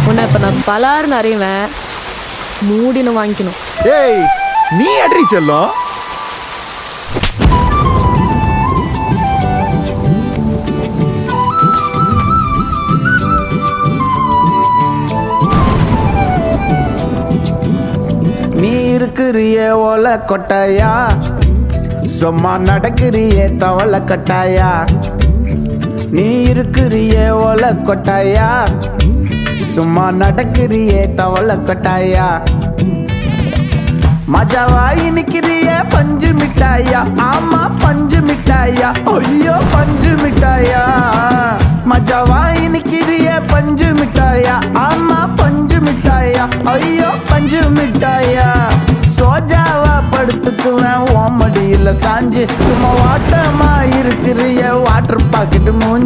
உன்னை இப்ப நான் பலார்னு அறிவேன், மூடினு வாங்கிக்கணும். ஏய் நீ அட்ரி செல்லும். நீ இருக்கிறிய ஓலை கொட்டாயா, சும்மா நடக்கிறிய தவளை கட்டாயா. நீ இருக்கிறிய ஓலை கொட்டாயா, சும்மா நடக்கிறிய தவளை கட்டாயா. மஜாவாய் நிக்கிறிய பஞ்சு மிட்டாயா, ஆமா பஞ்சு மிட்டாயா, ஐயோ பஞ்சு மிட்டாயா. மஜாவாய் நிக்கிறிய பஞ்சு மிட்டாயா, ஆமா பஞ்சு மிட்டாயா, ஐயோ பஞ்சு மிட்டாயா. சோஜாவா படுத்துக்குவேன் ஓமடியில் சாஞ்சு, சும்மா வாட்டமா இருக்கிறிய வாட்டர் பாக்கெட்டு மூஞ்சி.